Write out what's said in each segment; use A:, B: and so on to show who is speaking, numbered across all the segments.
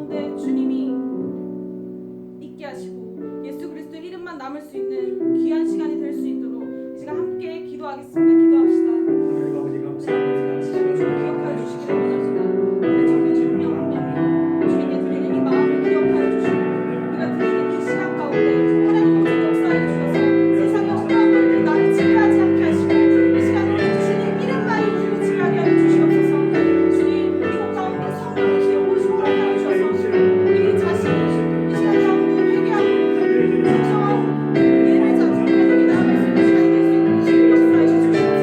A: 가운데 주님이 있게 하시고 예수 그리스도 이름만 남을 수 있는 귀한 시간이 될 수 있도록 이 시간 함께 기도하겠습니다. 기도합시다.
B: 하나님 아버지 감사합니다.
A: 주님 기억하여 주시기를 원합니다. 우리 정말 주님의 영광이 주님께 드리는 이 마음을 기억하여 주시고 우리가 드리는 이 시간 가운데 하나님 먼저 역사해 주셔서 세상의 어떠한 것도 나를 지배하지 않게 하시고 이 시간에 주님 이름만이 우리를 지배하게 하여 주시옵소서. 주님 이곳 가운데 성령의 기억을 소홀하게 하여 주셔서 우리 자신이 이 시간 가운데 회개하고 진정한 예배자 주님께 나아갈 수 있는 시간이 될 수 있는 주님 역사해 주시옵소서.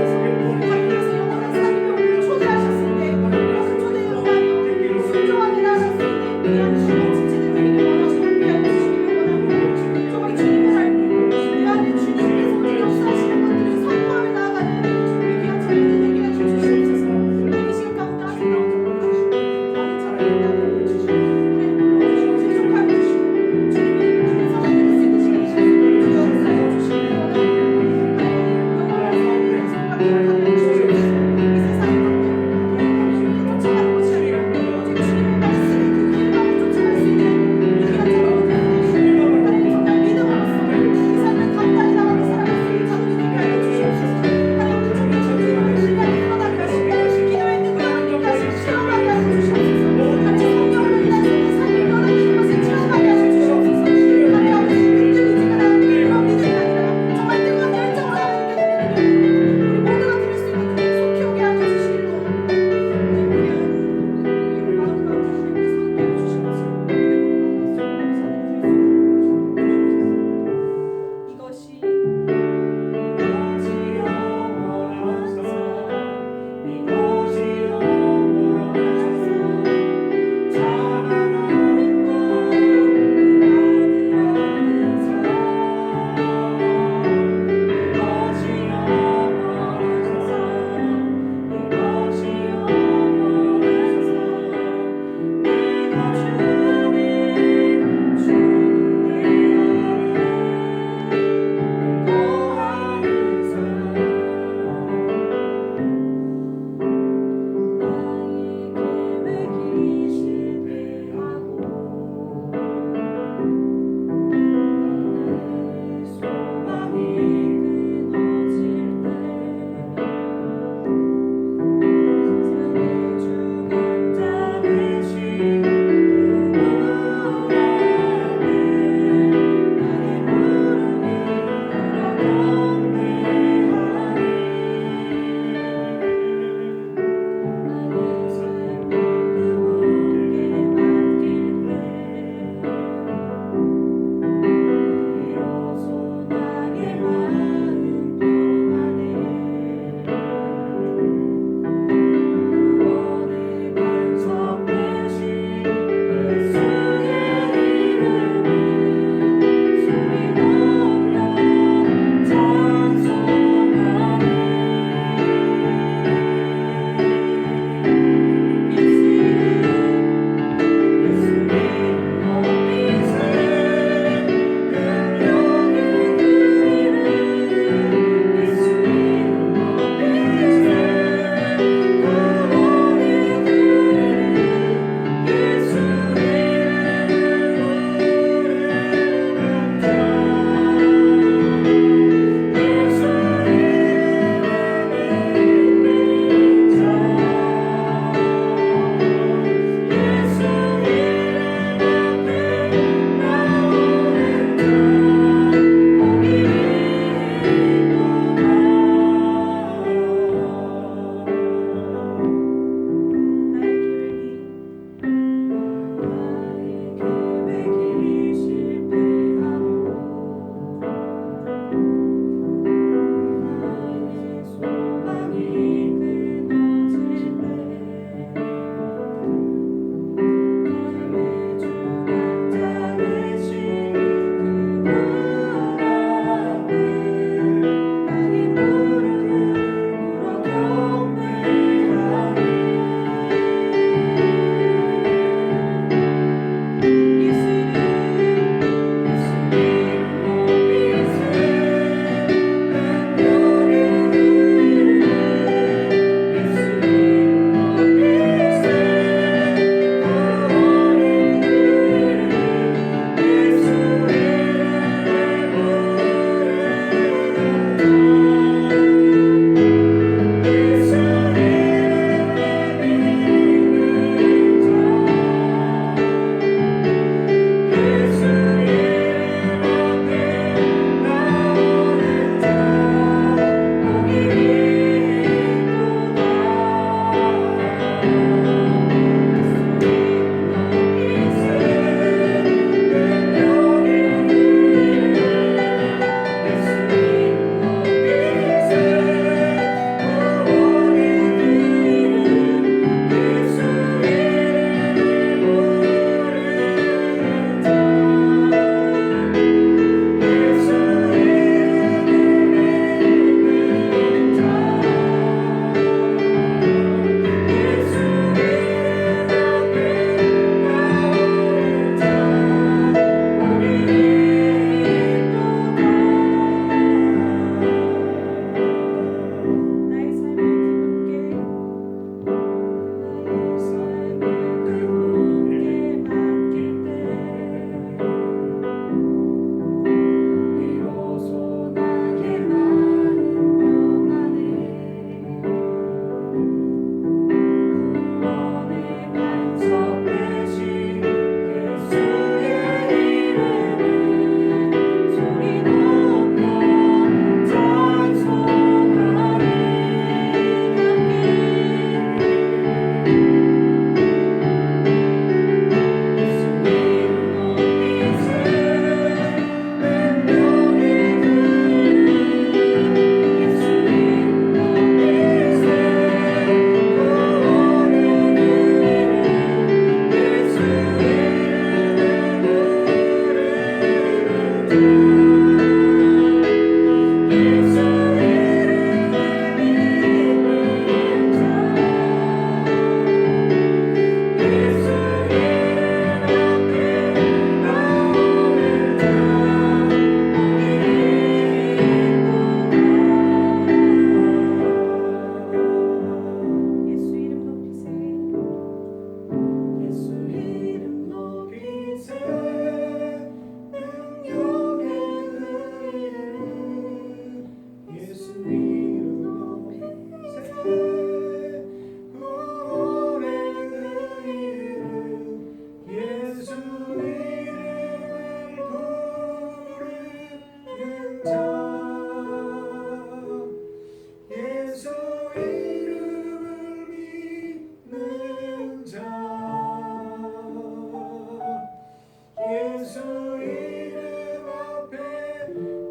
B: 예수 이름 앞에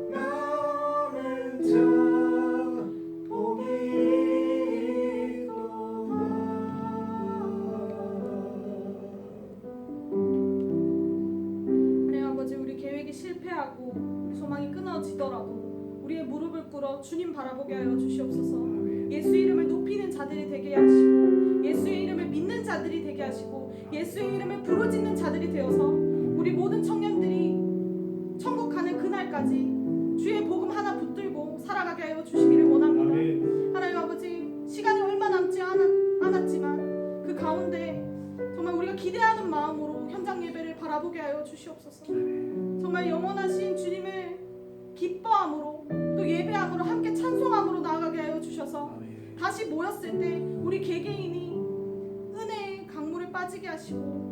B: 나오는 자 복이 있도다.
A: 하나님 아버지, 우리 계획이 실패하고 소망이 끊어지더라도 우리의 무릎을 꿇어 주님 바라보게 하여 주시옵소서. 예수 이름을 높이는 자들이 되게 하시고 예수의 이름을 믿는 자들이 되게 하시고 예수의 이름을 부르짖는 자들이 되어서 우리 모든 청년들이 천국 가는 그날까지 주의 복음 하나 붙들고 살아가게 하여 주시기를 원합니다.
B: 아멘.
A: 하나님 아버지, 시간이 얼마 남지 않았지만 그 가운데 정말 우리가 기대하는 마음으로 현장 예배를 바라보게 하여 주시옵소서. 정말 영원하신 주님을 기뻐함으로 또 예배함으로 함께 찬송함으로 나아가게 하여 주셔서 다시 모였을 때 우리 개개인이 은혜의 강물에 빠지게 하시고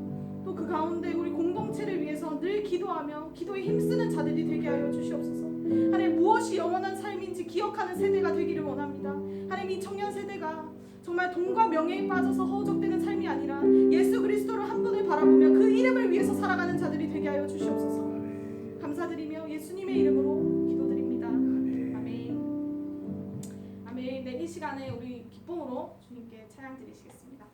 A: 또 그 가운데 우리 공동체를 위해서 늘 기도하며 기도에 힘쓰는 자들이 되게 하여 주시옵소서. 하나님, 무엇이 영원한 삶인지 기억하는 세대가 되기를 원합니다. 하나님, 이 청년 세대가 정말 돈과 명예에 빠져서 허우적대는 삶이 아니라 예수 그리스도를 한 분을 바라보며 그 이름을 위해서 살아가는 자들이 되게 하여 주시옵소서. 감사드리며 예수님의 이름으로 기도드립니다. 아멘. 아멘. 네, 이 시간에 우리 기쁨으로 주님께 찬양 드리시겠습니다.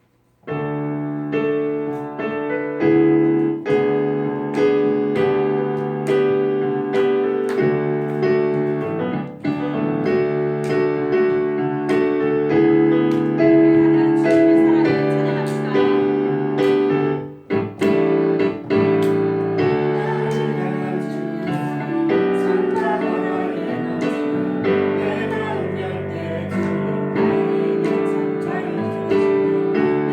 B: 내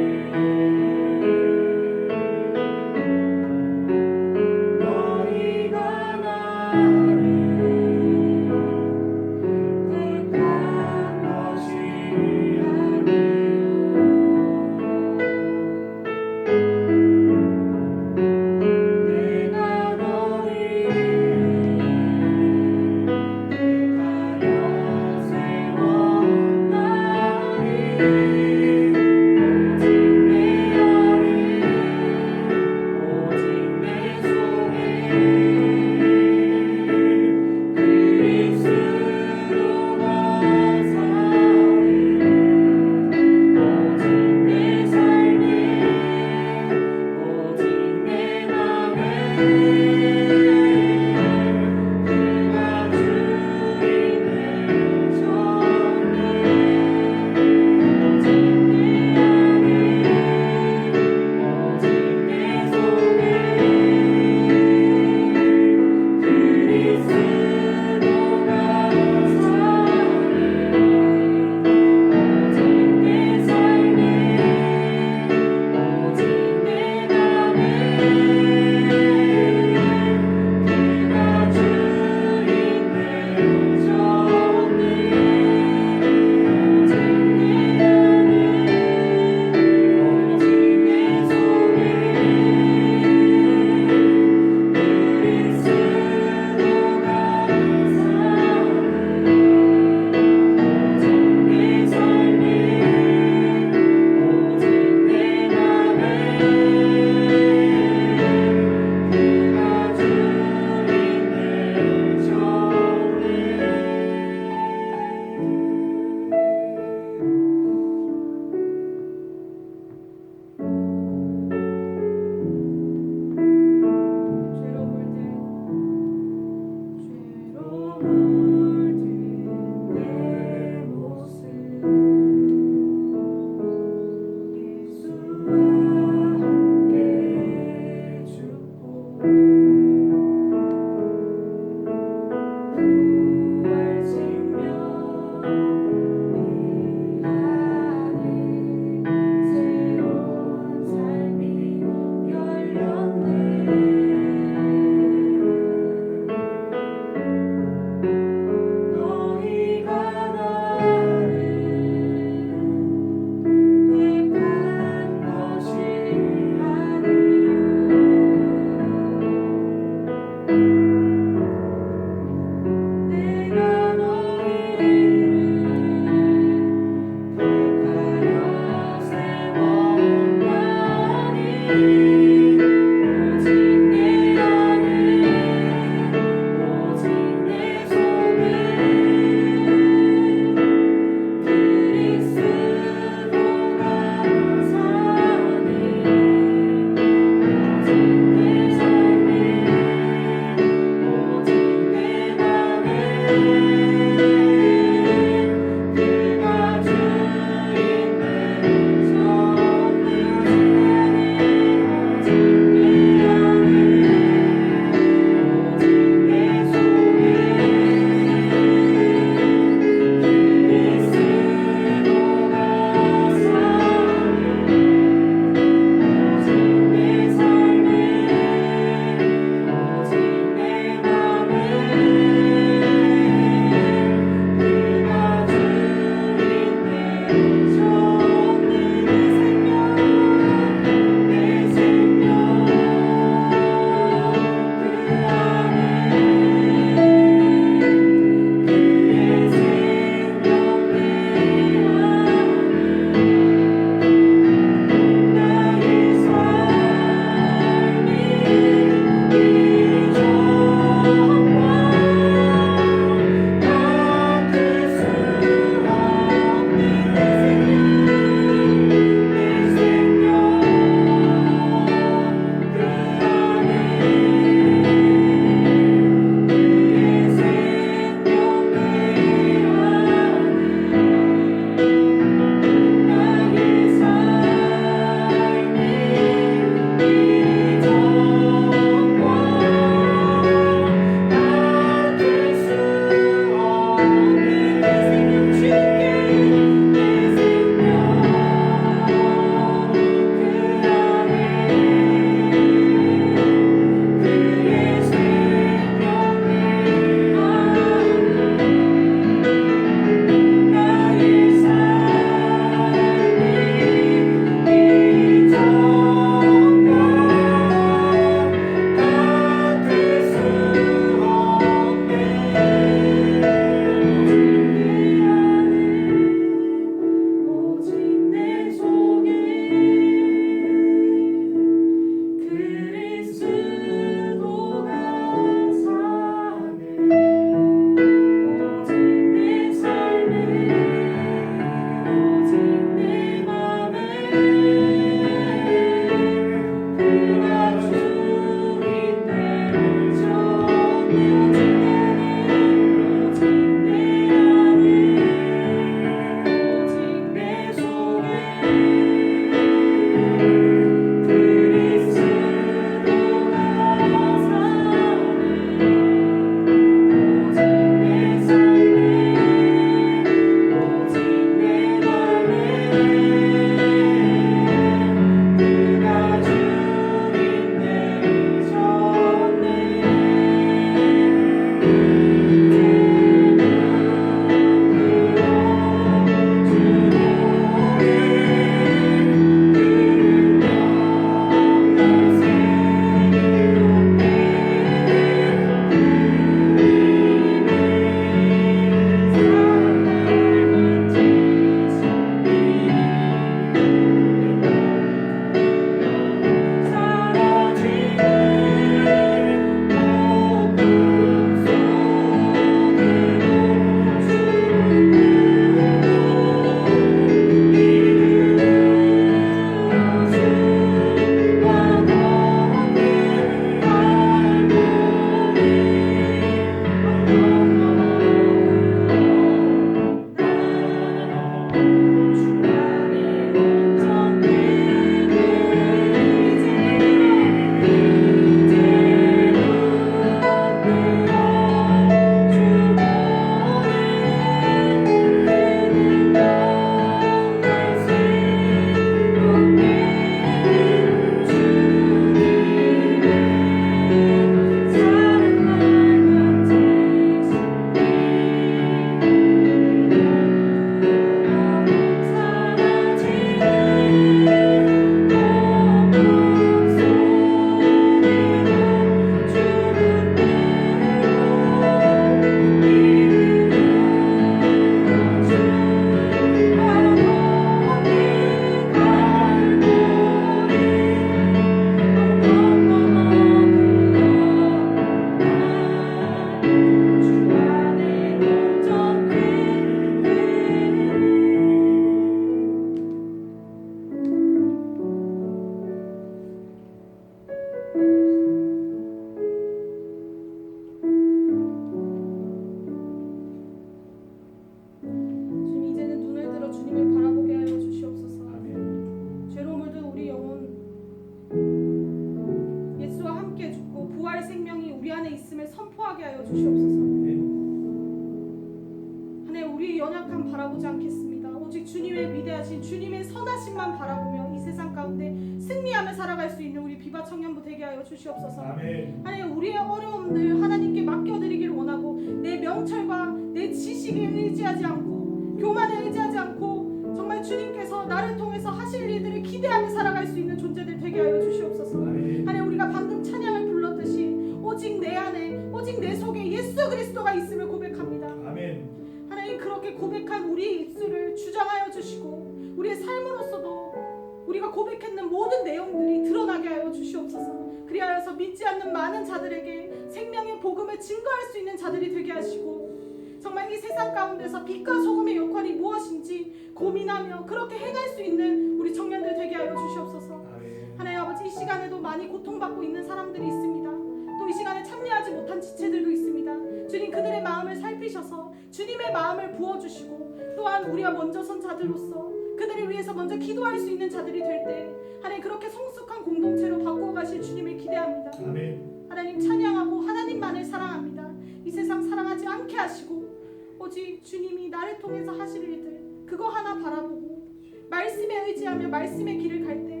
A: 하나님 위대하신 주님의 선하심만 바라보며 이 세상 가운데 승리하며 살아갈 수 있는 우리 비바 청년부 되게 하여 주시옵소서.
B: 아멘.
A: 하나님 우리의 어려움들 하나님께 맡겨드리기를 원하고 내 명철과 내 지식에 의지하지 않고 교만에 의지하지 않고 정말 주님께서 나를 통해서 하실 일들을 기대하며 살아갈 수 있는 존재들 되게 하여 주시옵소서.
B: 아멘.
A: 하나님 우리가 방금 찬양을 불렀듯이 오직 내 안에 오직 내 속에 예수 그리스도가 있음을 고백합니다.
B: 아멘.
A: 하나님 그렇게 고백한 우리의 입술을 주장하여 주시고 우리의 삶으로서도 우리가 고백했는 모든 내용들이 드러나게 하여 주시옵소서. 그리하여서 믿지 않는 많은 자들에게 생명의 복음을 증거할 수 있는 자들이 되게 하시고 정말 이 세상 가운데서 빛과 소금의 역할이 무엇인지 고민하며 그렇게 행할 수 있는 우리 청년들 되게 하여 주시옵소서.
B: 아멘.
A: 하나님 아버지 이 시간에도 많이 고통받고 있는 사람들이 있습니다. 또 이 시간에 참여하지 못한 지체들도 있습니다. 주님 그들의 마음을 살피셔서 주님의 마음을 부어주시고 또한 우리가 먼저 선 자들로서 그들을 위해서 먼저 기도할 수 있는 자들이 될 때 하나님 그렇게 성숙한 공동체로 바꾸어 가실 주님을 기대합니다.
B: 아멘.
A: 하나님 찬양하고 하나님만을 사랑합니다. 이 세상 사랑하지 않게 하시고 오직 주님이 나를 통해서 하실 일들 그거 하나 바라보고 말씀에 의지하며 말씀의 길을 갈 때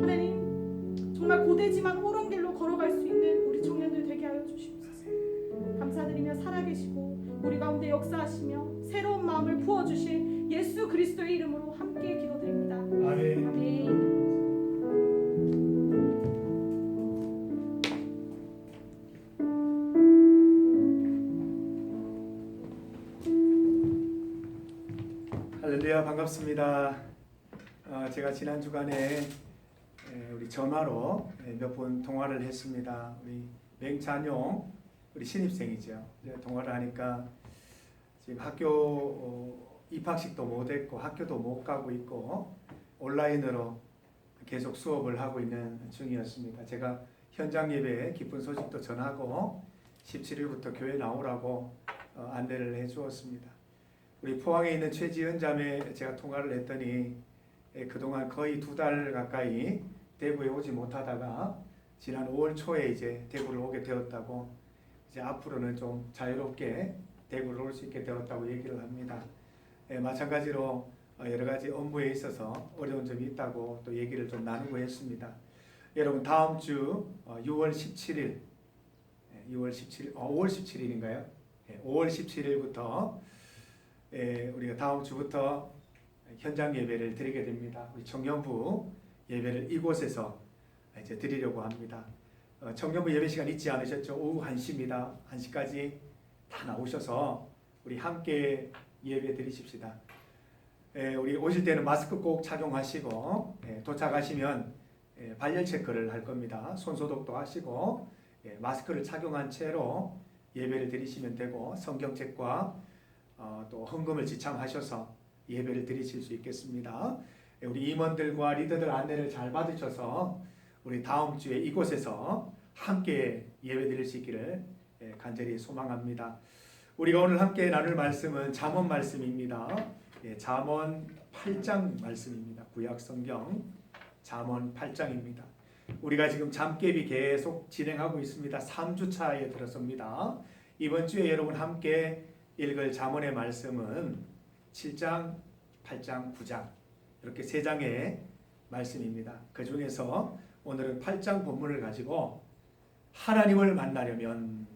A: 하나님 정말 고되지만 옳은 길로 걸어갈 수 있는 우리 청년들 되게 하여 주시옵소서. 감사드리며 살아계시고 우리 가운데 역사하시며 새로운 마음을 부어주실 예수 그리스도의 이름으로 함께 기도드립니다.
B: 아멘.
A: 아멘.
B: 할렐루야, 반갑습니다. 제가 지난 주간에 우리 전화로 몇 번 통화를 했습니다. 우리 맹찬용 우리 신입생이죠. 통화를 하니까 지금 학교 입학식도 못했고 학교도 못 가고 있고 온라인으로 계속 수업을 하고 있는 중이었습니다. 제가 현장 예배에 기쁜 소식도 전하고 17일부터 교회 나오라고 안내를 해주었습니다. 우리 포항에 있는 최지은 자매 제가 통화를 했더니 그동안 거의 2달 가까이 대구에 오지 못하다가 지난 5월 초에 이제 대구를 오게 되었다고 이제 앞으로는 좀 자유롭게 대구를 올 수 있게 되었다고 얘기를 합니다. 마찬가지로 여러 가지 업무에 있어서 어려운 점이 있다고 또 얘기를 좀 나누고 했습니다. 여러분 다음 주 6월 17일 5월 17일인가요? 5월 17일부터 우리가 다음 주부터 현장 예배를 드리게 됩니다. 우리 청년부 예배를 이곳에서 이제 드리려고 합니다. 청년부 예배 시간 잊지 않으셨죠? 오후 1시입니다. 1시까지 다 나오셔서 우리 함께 예배 드리십시다. 우리 오실 때는 마스크 꼭 착용하시고 도착하시면 발열 체크를 할 겁니다. 손 소독도 하시고 마스크를 착용한 채로 예배를 드리시면 되고 성경책과 또 헌금을 지참하셔서 예배를 드리실 수 있겠습니다. 우리 임원들과 리더들 안내를 잘 받으셔서 우리 다음 주에 이곳에서 함께 예배 드릴 수 있기를 간절히 소망합니다. 우리가 오늘 함께 나눌 말씀은 잠언 말씀입니다. 잠언 8장 말씀입니다. 구약 성경 잠언 8장입니다. 우리가 지금 잠깨비 계속 진행하고 있습니다. 3주차에 들어섭니다. 이번 주에 여러분 함께 읽을 잠언의 말씀은 7장, 8장, 9장 이렇게 3장의 말씀입니다. 그 중에서 오늘은 8장 본문을 가지고 하나님을 만나려면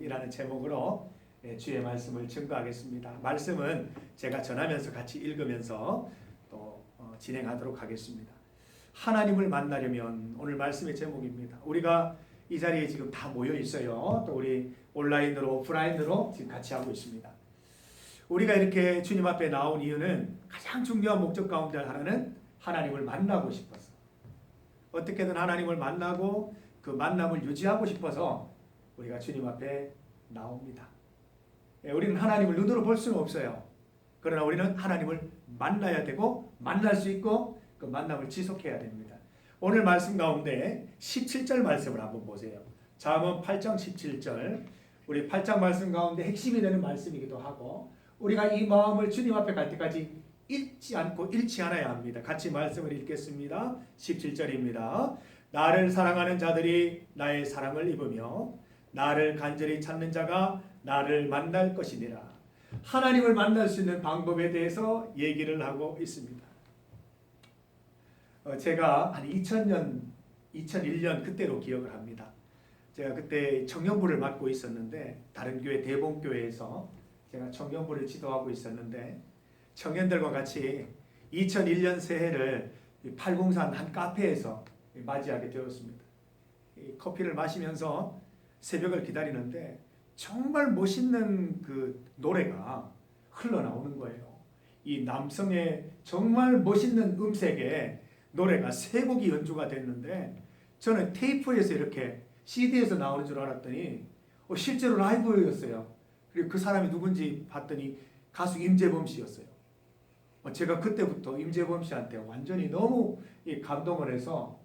B: 이라는 제목으로 주의 말씀을 증거하겠습니다. 말씀은 제가 전하면서 같이 읽으면서 또 진행하도록 하겠습니다. 하나님을 만나려면 오늘 말씀의 제목입니다. 우리가 이 자리에 지금 다 모여 있어요. 또 우리 온라인으로 오프라인으로 지금 같이 하고 있습니다. 우리가 이렇게 주님 앞에 나온 이유는 가장 중요한 목적 가운데 하나는 하나님을 만나고 싶어서 어떻게든 하나님을 만나고 그 만남을 유지하고 싶어서 우리가 주님 앞에 나옵니다. 우리는 하나님을 눈으로 볼 수는 없어요. 그러나 우리는 하나님을 만나야 되고 만날 수 있고 그 만남을 지속해야 됩니다. 오늘 말씀 가운데 17절 말씀을 한번 보세요. 잠언 8장 17절 우리 8장 말씀 가운데 핵심이 되는 말씀이기도 하고 우리가 이 마음을 주님 앞에 갈 때까지 잃지 않아야 합니다. 같이 말씀을 읽겠습니다. 17절입니다. 나를 사랑하는 자들이 나의 사랑을 입으며 나를 간절히 찾는 자가 나를 만날 것이니라. 하나님을 만날 수 있는 방법에 대해서 얘기를 하고 있습니다. 제가 한 2001년 그때로 기억을 합니다. 제가 그때 청년부를 맡고 있었는데 다른 교회 대봉교회에서 제가 청년부를 지도하고 있었는데 청년들과 같이 2001년 새해를 팔공산 한 카페에서 맞이하게 되었습니다. 커피를 마시면서 새벽을 기다리는데 정말 멋있는 그 노래가 흘러나오는 거예요. 이 남성의 정말 멋있는 음색에 노래가 세 곡이 연주가 됐는데 저는 테이프에서 이렇게 CD에서 나오는 줄 알았더니 실제로 라이브였어요. 그리고 그 사람이 누군지 봤더니 가수 임재범 씨였어요. 제가 그때부터 임재범 씨한테 완전히 너무 감동을 해서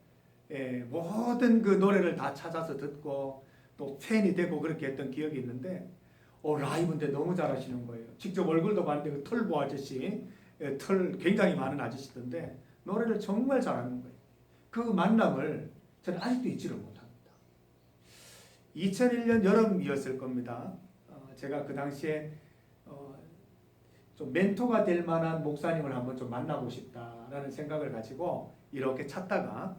B: 모든 그 노래를 다 찾아서 듣고 또 팬이 되고 그렇게 했던 기억이 있는데 라이브인데 너무 잘하시는 거예요. 직접 얼굴도 봤는데 그 털보 아저씨, 털 굉장히 많은 아저씨던데 노래를 정말 잘하는 거예요. 그 만남을 저는 아직도 잊지를 못합니다. 2001년 여름이었을 겁니다. 제가 그 당시에 좀 멘토가 될 만한 목사님을 한번 좀 만나고 싶다라는 생각을 가지고 이렇게 찾다가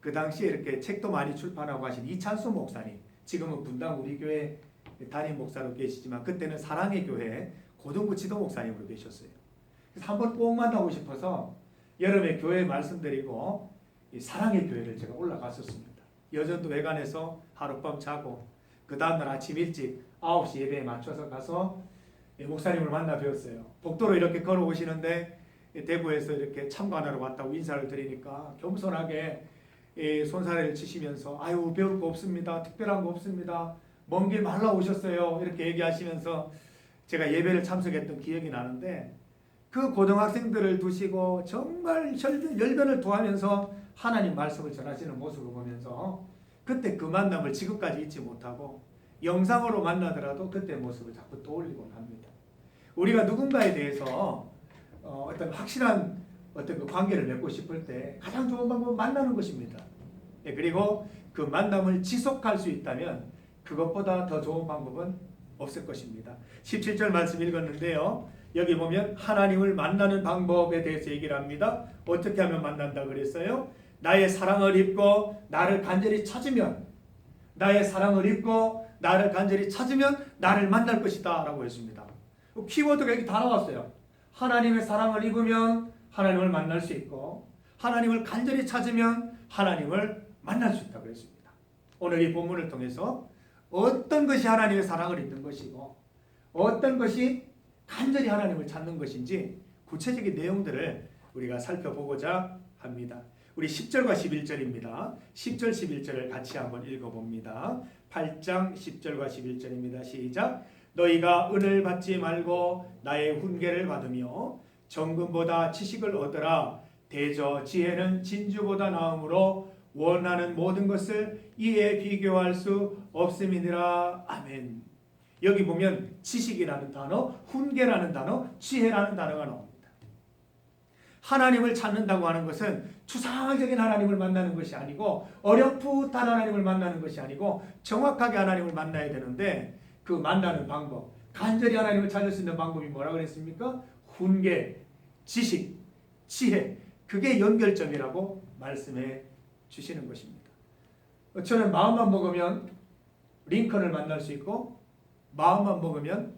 B: 그 당시에 이렇게 책도 많이 출판하고 하신 이찬수 목사님, 지금은 분당 우리 교회 담임 목사로 계시지만 그때는 사랑의 교회 고등부 지도 목사님으로 계셨어요. 그래서 한번 꼭 만나고 싶어서 여름에 교회 말씀드리고 이 사랑의 교회를 제가 올라갔었습니다. 여전도 외관에서 하룻밤 자고 그 다음날 아침 일찍 9시 예배에 맞춰서 가서 목사님을 만나 뵈었어요. 복도로 이렇게 걸어오시는데 대구에서 이렇게 참관하러 왔다고 인사를 드리니까 겸손하게 손사래를 치시면서 아유 배울 거 없습니다. 특별한 거 없습니다. 먼 길 말라 오셨어요. 이렇게 얘기하시면서 제가 예배를 참석했던 기억이 나는데 그 고등학생들을 두시고 정말 열변을 토하면서 하나님 말씀을 전하시는 모습을 보면서 그때 그 만남을 지금까지 잊지 못하고 영상으로 만나더라도 그때 모습을 자꾸 떠올리곤 합니다. 우리가 누군가에 대해서 어떤 확실한 어떤 그 관계를 맺고 싶을 때 가장 좋은 방법은 만나는 것입니다. 그리고 그 만남을 지속할 수 있다면 그것보다 더 좋은 방법은 없을 것입니다. 17절 말씀 읽었는데요. 여기 보면 하나님을 만나는 방법에 대해서 얘기를 합니다. 어떻게 하면 만난다 그랬어요? 나의 사랑을 입고 나를 간절히 찾으면, 나의 사랑을 입고 나를 간절히 찾으면 나를 만날 것이다 라고 했습니다. 키워드가 여기 다 나왔어요. 하나님의 사랑을 입으면 하나님을 만날 수 있고 하나님을 간절히 찾으면 하나님을 만날 수 있다고 했습니다. 오늘 이 본문을 통해서 어떤 것이 하나님의 사랑을 입는 것이고 어떤 것이 간절히 하나님을 찾는 것인지 구체적인 내용들을 우리가 살펴보고자 합니다. 우리 10절과 11절입니다. 10절 11절을 같이 한번 읽어봅니다. 8장 10절과 11절입니다. 시작. 너희가 은을 받지 말고 나의 훈계를 받으며 정금보다 지식을 얻으라. 대저 지혜는 진주보다 나음으로 원하는 모든 것을 이에 비교할 수 없음이니라. 아멘. 여기 보면 지식이라는 단어, 훈계라는 단어, 지혜라는 단어가 나옵니다. 하나님을 찾는다고 하는 것은 추상적인 하나님을 만나는 것이 아니고 어렴풋한 하나님을 만나는 것이 아니고 정확하게 하나님을 만나야 되는데 그 만나는 방법, 간절히 하나님을 찾을 수 있는 방법이 뭐라고 그랬습니까? 훈계, 지식, 지혜, 그게 연결점이라고 말씀해 주시는 것입니다. 저는 마음만 먹으면 링컨을 만날 수 있고 마음만 먹으면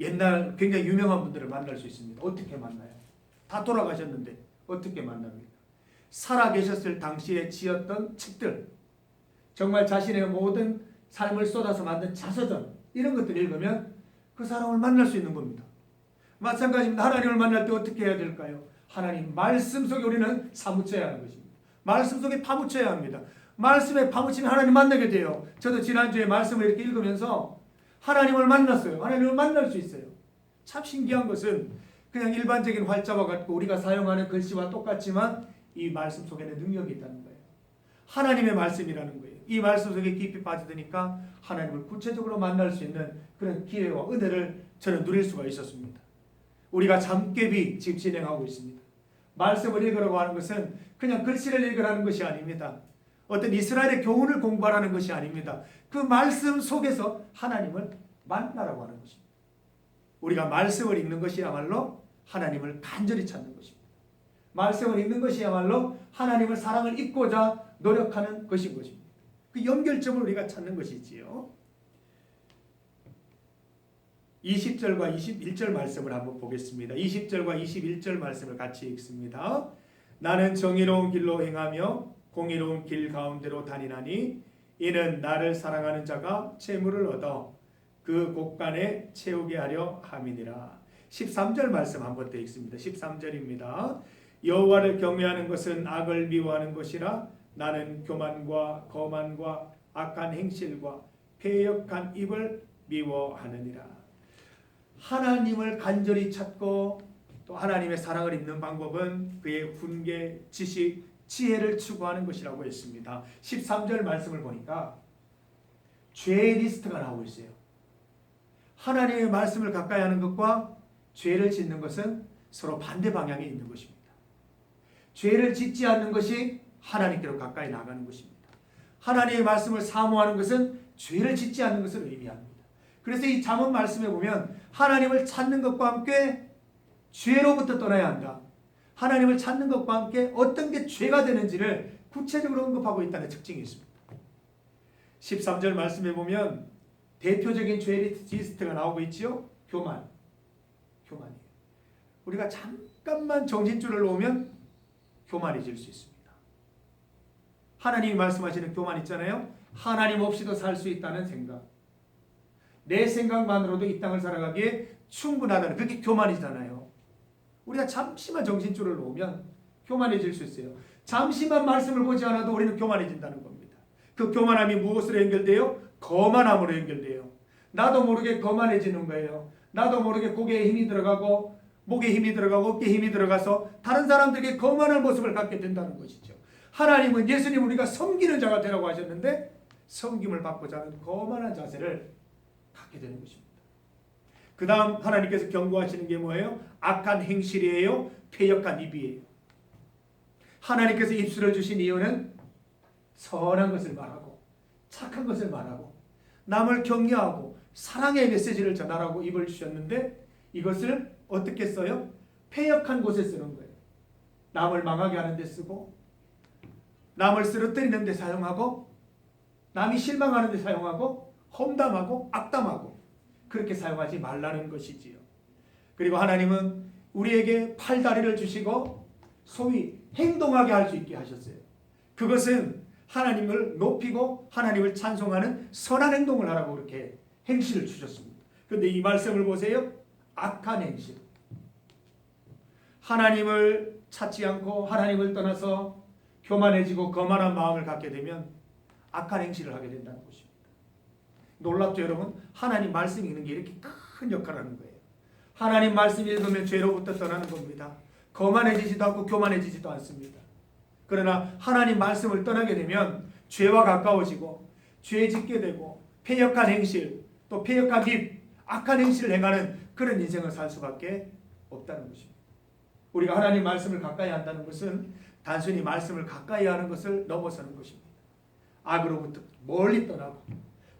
B: 옛날 굉장히 유명한 분들을 만날 수 있습니다. 어떻게 만나요? 다 돌아가셨는데 어떻게 만납니까? 살아 계셨을 당시에 지었던 책들, 정말 자신의 모든 삶을 쏟아서 만든 자서전, 이런 것들 읽으면 그 사람을 만날 수 있는 겁니다. 마찬가지입니다. 하나님을 만날 때 어떻게 해야 될까요? 하나님 말씀 속에 우리는 사무쳐야 하는 것입니다. 말씀 속에 파묻혀야 합니다. 말씀에 파묻히면 하나님 만나게 돼요. 저도 지난주에 말씀을 이렇게 읽으면서 하나님을 만났어요. 하나님을 만날 수 있어요. 참 신기한 것은 그냥 일반적인 활자와 같고 우리가 사용하는 글씨와 똑같지만 이 말씀 속에는 능력이 있다는 거예요. 하나님의 말씀이라는 거예요. 이 말씀 속에 깊이 빠져드니까 하나님을 구체적으로 만날 수 있는 그런 기회와 은혜를 저는 누릴 수가 있었습니다. 우리가 잠깨비 지금 진행하고 있습니다. 말씀을 읽으라고 하는 것은 그냥 글씨를 읽으라는 것이 아닙니다. 어떤 이스라엘의 교훈을 공부하라는 것이 아닙니다. 그 말씀 속에서 하나님을 만나라고 하는 것입니다. 우리가 말씀을 읽는 것이야말로 하나님을 간절히 찾는 것입니다. 말씀을 읽는 것이야말로 하나님을 사랑을 잊고자 노력하는 것인 것입니다. 그 연결점을 우리가 찾는 것이지요. 20절과 21절 말씀을 한번 보겠습니다. 20절과 21절 말씀을 같이 읽습니다. 나는 정의로운 길로 행하며 공의로운 길 가운데로 다니나니 이는 나를 사랑하는 자가 재물을 얻어 그 곳간에 채우게 하려 함이니라. 13절 말씀 한번 더 읽습니다. 13절입니다. 여호와를 경외하는 것은 악을 미워하는 것이라 나는 교만과 거만과 악한 행실과 패역한 입을 미워하느니라. 하나님을 간절히 찾고 또 하나님의 사랑을 입는 방법은 그의 훈계, 지식, 지혜를 추구하는 것이라고 했습니다. 13절 말씀을 보니까 죄의 리스트가 나오고 있어요. 하나님의 말씀을 가까이 하는 것과 죄를 짓는 것은 서로 반대 방향에 있는 것입니다. 죄를 짓지 않는 것이 하나님께로 가까이 나가는 것입니다. 하나님의 말씀을 사모하는 것은 죄를 짓지 않는 것을 의미합니다. 그래서 이 잠언 말씀에 보면 하나님을 찾는 것과 함께 죄로부터 떠나야 한다. 하나님을 찾는 것과 함께 어떤 게 죄가 되는지를 구체적으로 언급하고 있다는 특징이 있습니다. 13절 말씀에 보면 대표적인 죄 리스트가 나오고 있지요. 교만이에요. 우리가 잠깐만 정신줄을 놓으면 교만해질 수 있습니다. 하나님이 말씀하시는 교만 있잖아요. 하나님 없이도 살 수 있다는 생각. 내 생각만으로도 이 땅을 살아가기에 충분하다는 그게 교만이잖아요. 우리가 잠시만 정신줄을 놓으면 교만해질 수 있어요. 잠시만 말씀을 보지 않아도 우리는 교만해진다는 겁니다. 그 교만함이 무엇으로 연결돼요? 거만함으로 연결돼요. 나도 모르게 거만해지는 거예요. 나도 모르게 고개에 힘이 들어가고 목에 힘이 들어가고 어깨에 힘이 들어가서 다른 사람들에게 거만한 모습을 갖게 된다는 것이죠. 하나님은 예수님 우리가 섬기는 자가 되라고 하셨는데 섬김을 받고자 하는 거만한 자세를 갖게 되는 것입니다. 그 다음 하나님께서 경고하시는 게 뭐예요? 악한 행실이에요. 패역한 입이에요. 하나님께서 입술을 주신 이유는 선한 것을 말하고 착한 것을 말하고 남을 격려하고 사랑의 메시지를 전하라고 입을 주셨는데 이것을 어떻게 써요? 패역한 곳에 쓰는 거예요. 남을 망하게 하는 데 쓰고 남을 쓰러뜨리는 데 사용하고 남이 실망하는 데 사용하고 험담하고 악담하고 그렇게 사용하지 말라는 것이지요. 그리고 하나님은 우리에게 팔다리를 주시고 소위 행동하게 할 수 있게 하셨어요. 그것은 하나님을 높이고 하나님을 찬송하는 선한 행동을 하라고 그렇게 행실을 주셨습니다. 그런데 이 말씀을 보세요. 악한 행실. 하나님을 찾지 않고 하나님을 떠나서 교만해지고 거만한 마음을 갖게 되면 악한 행실을 하게 된다는 것입니다. 놀랍죠 여러분? 하나님 말씀 읽는 게 이렇게 큰 역할을 하는 거예요. 하나님 말씀 읽으면 죄로부터 떠나는 겁니다. 거만해지지도 않고 교만해지지도 않습니다. 그러나 하나님 말씀을 떠나게 되면 죄와 가까워지고 죄 짓게 되고 패역한 행실 또 패역한 입 악한 행실을 행하는 그런 인생을 살 수밖에 없다는 것입니다. 우리가 하나님 말씀을 가까이 한다는 것은 단순히 말씀을 가까이 하는 것을 넘어서는 것입니다. 악으로부터 멀리 떠나고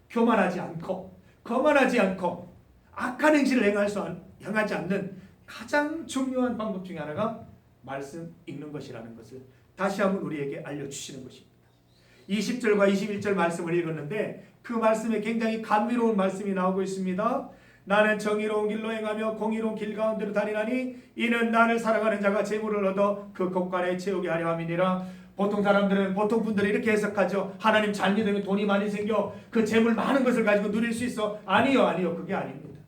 B: 교만하지 않고 거만하지 않고 악한 행실을 행하지 않는 가장 중요한 방법 중에 하나가 말씀 읽는 것이라는 것을 다시 한번 우리에게 알려주시는 것입니다. 20절과 21절 말씀을 읽었는데 그 말씀에 굉장히 감미로운 말씀이 나오고 있습니다. 나는 정의로운 길로 행하며 공의로운 길 가운데로 다니나니 이는 나를 사랑하는 자가 재물을 얻어 그 곳간에 채우게 하려 함이니라. 보통 분들이 이렇게 해석하죠. 하나님 잘 믿으면 돈이 많이 생겨 그 재물 많은 것을 가지고 누릴 수 있어. 아니요. 그게 아닙니다.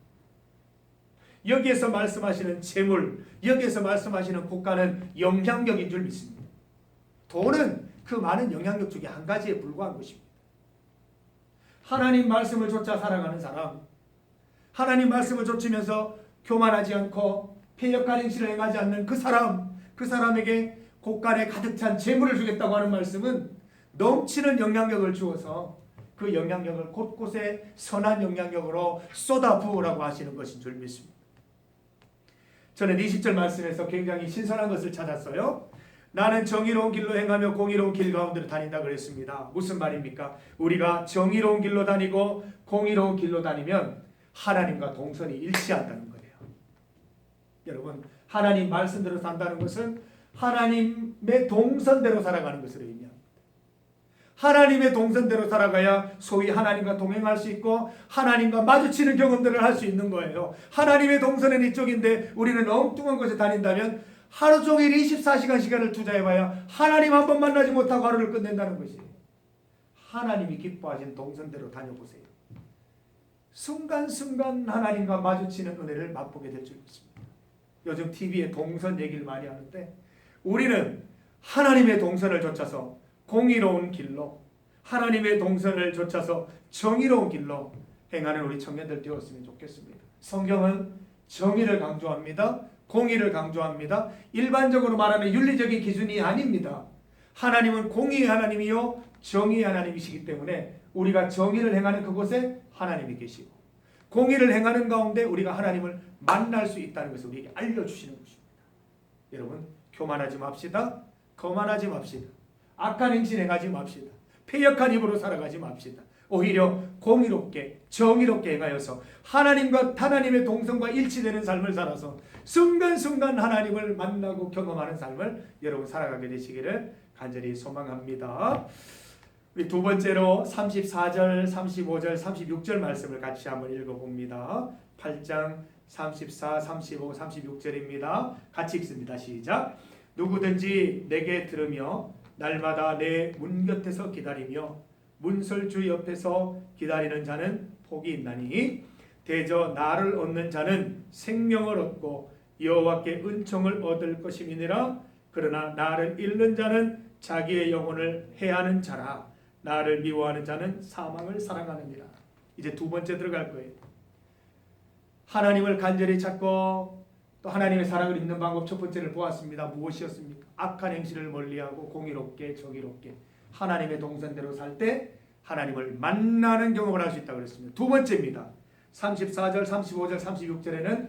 B: 여기에서 말씀하시는 재물, 여기에서 말씀하시는 곳간은 영향력인 줄 믿습니다. 돈은 그 많은 영향력 중에 한 가지에 불과한 것입니다. 하나님 말씀을 쫓아 살아가는 사람, 하나님 말씀을 쫓으면서 교만하지 않고 패역한 행실을 행하지 않는 그 사람에게 곳간에 가득 찬 재물을 주겠다고 하는 말씀은 넘치는 영향력을 주어서 그 영향력을 곳곳에 선한 영향력으로 쏟아부으라고 하시는 것인 줄 믿습니다. 저는 20절 말씀에서 굉장히 신선한 것을 찾았어요. 나는 정의로운 길로 행하며 공의로운 길 가운데로 다닌다 그랬습니다. 무슨 말입니까? 우리가 정의로운 길로 다니고 공의로운 길로 다니면 하나님과 동선이 일치한다는 거예요. 여러분, 하나님 말씀대로 산다는 것은 하나님의 동선대로 살아가는 것을 의미합니다. 하나님의 동선대로 살아가야 소위 하나님과 동행할 수 있고 하나님과 마주치는 경험들을 할 수 있는 거예요. 하나님의 동선은 이쪽인데 우리는 엉뚱한 곳에 다닌다면 하루 종일 24시간 시간을 투자해봐야 하나님 한 번 만나지 못하고 하루를 끝낸다는 것이에요. 하나님이 기뻐하신 동선대로 다녀보세요. 순간순간 하나님과 마주치는 은혜를 맛보게 될 줄 믿습니다. 요즘 TV에 동선 얘기를 많이 하는데 우리는 하나님의 동선을 좇아서 공의로운 길로, 하나님의 동선을 좇아서 정의로운 길로 행하는 우리 청년들 되었으면 좋겠습니다. 성경은 정의를 강조합니다. 공의를 강조합니다. 일반적으로 말하는 윤리적인 기준이 아닙니다. 하나님은 공의의 하나님이요 정의의 하나님이시기 때문에 우리가 정의를 행하는 그곳에 하나님이 계시고 공의를 행하는 가운데 우리가 하나님을 만날 수 있다는 것을 우리에게 알려주시는 것입니다. 여러분, 교만하지 맙시다. 거만하지 맙시다. 악한 행실 행하지 맙시다. 패역한 입으로 살아가지 맙시다. 오히려 공의롭게 정의롭게 행하여서 하나님과 하나님의 동성과 일치되는 삶을 살아서 순간순간 하나님을 만나고 경험하는 삶을 여러분 살아가게 되시기를 간절히 소망합니다. 우리 두 번째로 34절, 35절, 36절 말씀을 같이 한번 읽어봅니다. 8장 34, 35, 36절입니다. 같이 읽습니다. 시작. 누구든지 내게 들으며 날마다 내 문 곁에서 기다리며 문설주 옆에서 기다리는 자는 복이 있나니 대저 나를 얻는 자는 생명을 얻고 여호와께 은총을 얻을 것임이니라. 그러나 나를 잃는 자는 자기의 영혼을 해하는 자라. 나를 미워하는 자는 사망을 사랑하느니라. 이제 두 번째 들어갈 거예요. 하나님을 간절히 찾고 또 하나님의 사랑을 입는 방법 첫 번째를 보았습니다. 무엇이었습니까? 악한 행실을 멀리하고 공의롭게 정의롭게 하나님의 동선대로 살 때 하나님을 만나는 경험을 할 수 있다고 그랬습니다. 두 번째입니다. 34절, 35절, 36절에는